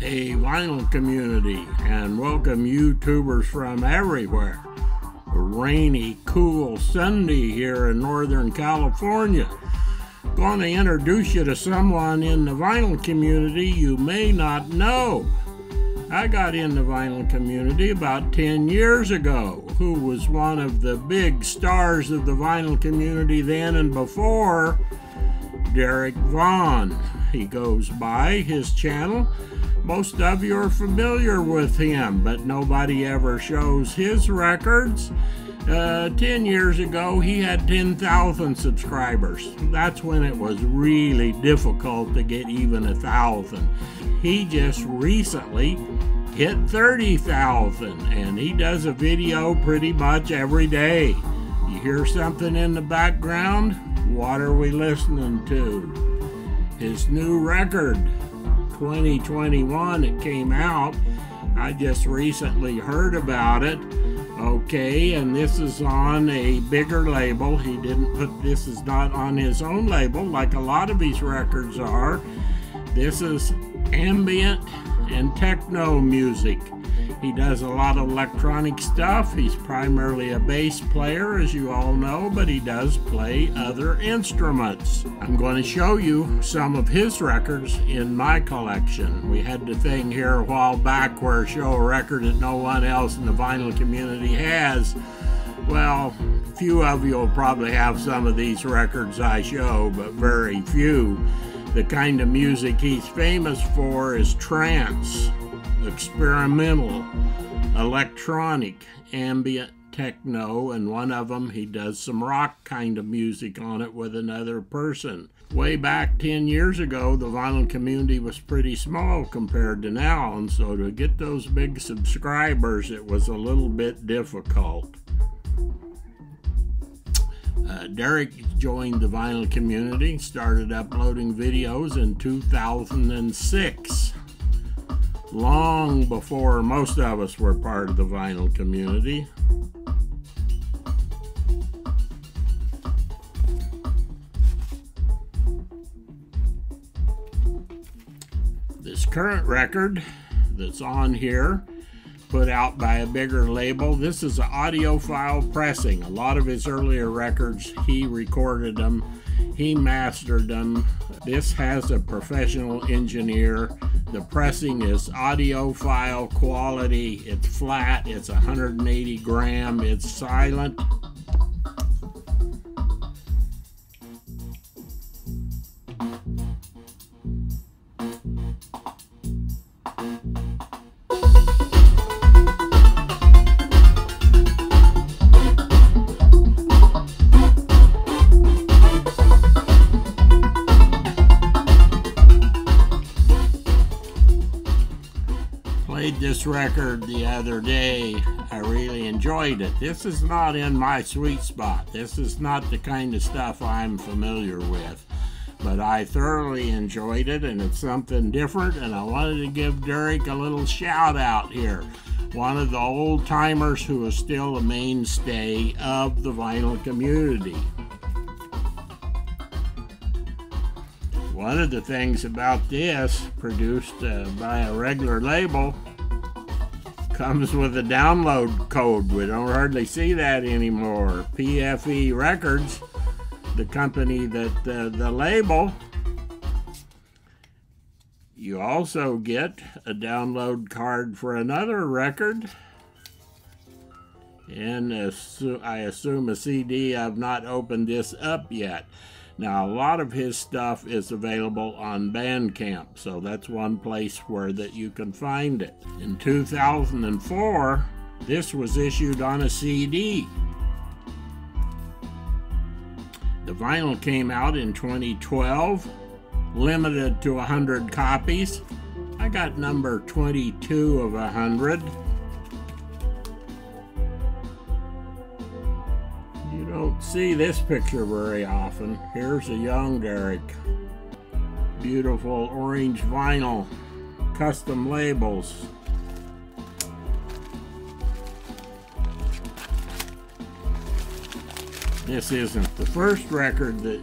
Hey, vinyl community, and welcome YouTubers from everywhere. A rainy, cool Sunday here in Northern California. Going to introduce you to someone in the vinyl community you may not know. I got in the vinyl community about 10 years ago. Who was one of the big stars of the vinyl community then and before? Derek Vaughn. He goes by his channel. Most of you are familiar with him, but nobody ever shows his records. 10 years ago, he had 10,000 subscribers. That's when it was really difficult to get even 1,000. He just recently hit 30,000, and he does a video pretty much every day. You hear something in the background? What are we listening to? His new record, 2021, it came out. I just recently heard about it. Okay, and this is on a bigger label. He didn't put, this is not on his own label like a lot of his records are. This is ambient and techno music. He does a lot of electronic stuff. He's primarily a bass player, as you all know, but he does play other instruments. I'm going to show you some of his records in my collection. We had the thing here a while back where show a record that no one else in the vinyl community has. Well, few of you will probably have some of these records I show, but very few. The kind of music he's famous for is trance, experimental, electronic, ambient, techno, and one of them he does some rock kind of music on it with another person. Way back 10 years ago, the vinyl community was pretty small compared to now, and so to get those big subscribers, it was a little bit difficult. Derek joined the vinyl community, started uploading videos in 2006. Long before most of us were part of the vinyl community. This current record that's on here, put out by a bigger label, this is an audiophile pressing. A lot of his earlier records, he recorded them, he mastered them. This has a professional engineer. The pressing is audiophile quality. It's flat. It's 180 gram. It's silent. Played this record the other day. I really enjoyed it. This is not in my sweet spot. This is not the kind of stuff I'm familiar with. But I thoroughly enjoyed it, and it's something different, and I wanted to give Derek a little shout out here. One of the old timers who is still a mainstay of the vinyl community. One of the things about this, produced by a regular label, comes with a download code. We don't hardly see that anymore. PFE Records, the company that the label, you also get a download card for another record, and I assume a CD. I've not opened this up yet. Now, a lot of his stuff is available on Bandcamp, so that's one place where that you can find it. In 2004, this was issued on a CD. The vinyl came out in 2012, limited to 100 copies. I got number 22 of 100. You don't see this picture very often. Here's a young Derek. Beautiful orange vinyl, custom labels. This isn't the first record that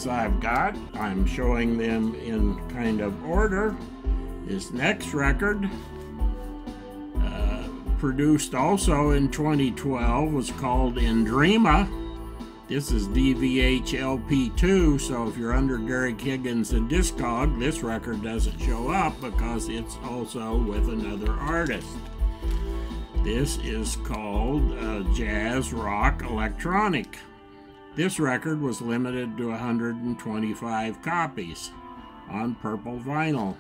I've got. I'm showing them in kind of order. This next record, produced also in 2012, was called Indreama. This is DVH LP2, so if you're under Derek Higgins and Discog, this record doesn't show up because it's also with another artist. This is called Jazz Rock Electronic. This record was limited to 125 copies on purple vinyl.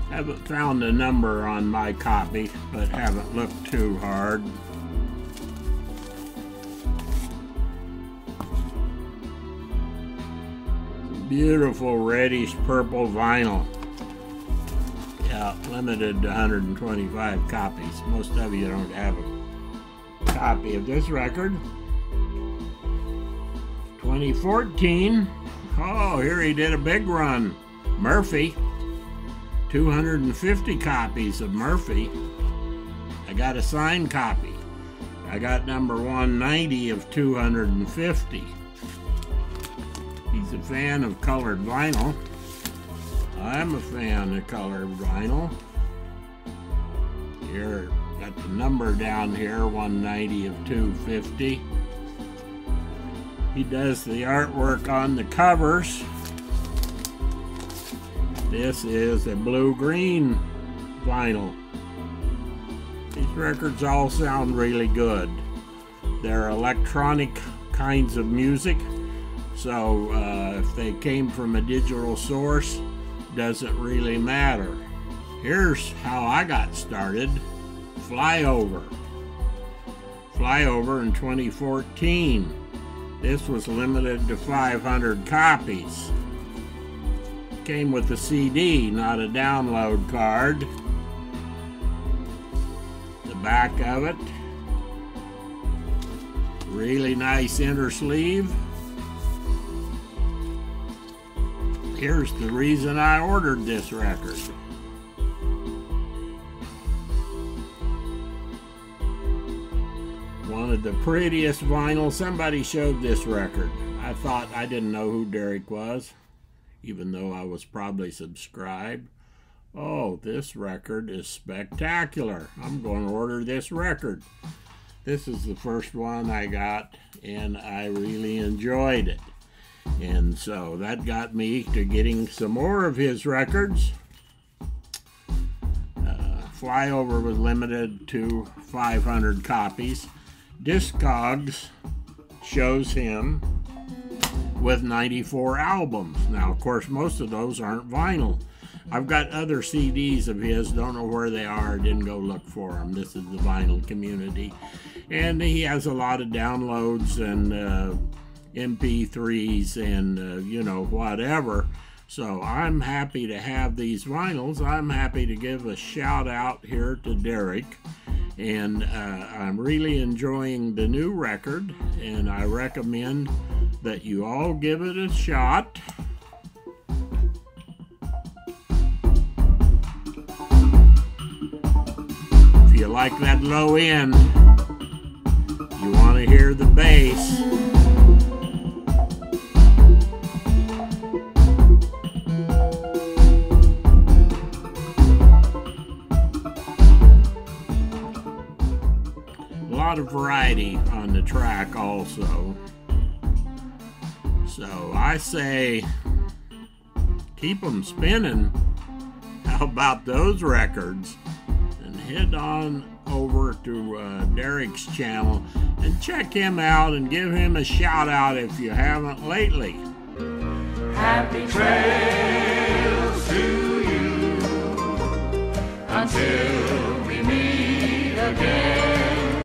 Haven't found a number on my copy, but haven't looked too hard. Beautiful reddish purple vinyl. Yeah, limited to 125 copies. Most of you don't have a copy of this record. 2014. Oh, here he did a big run. Murphy. 250 copies of Murphy. I got a signed copy. I got number 190 of 250. He's a fan of colored vinyl. I'm a fan of colored vinyl. Here, got the number down here, 190 of 250. He does the artwork on the covers. This is a blue-green vinyl. These records all sound really good. They're electronic kinds of music, so if they came from a digital source, doesn't really matter. Here's how I got started. Flyover. Flyover in 2014. This was limited to 500 copies. Came with a CD, not a download card. The back of it. Really nice inner sleeve. Here's the reason I ordered this record. One of the prettiest vinyl. Somebody showed this record. I thought, I didn't know who Derek was, even though I was probably subscribed. Oh, this record is spectacular. I'm going to order this record. This is the first one I got, and I really enjoyed it. And so that got me to getting some more of his records. Flyover was limited to 500 copies. Discogs shows him with 94 albums. Now, of course, most of those aren't vinyl. I've got other CDs of his, don't know where they are, didn't go look for them. This is the vinyl community. And he has a lot of downloads and MP3s and, you know, whatever. So I'm happy to have these vinyls. I'm happy to give a shout out here to Derek. And I'm really enjoying the new record, and I recommend that you all give it a shot. If you like that low end, you want to hear the bass. A lot of variety on the track also. So I say keep them spinning. How about those records? And head on over to Derek's channel and check him out and give him a shout out if you haven't lately. Happy trail.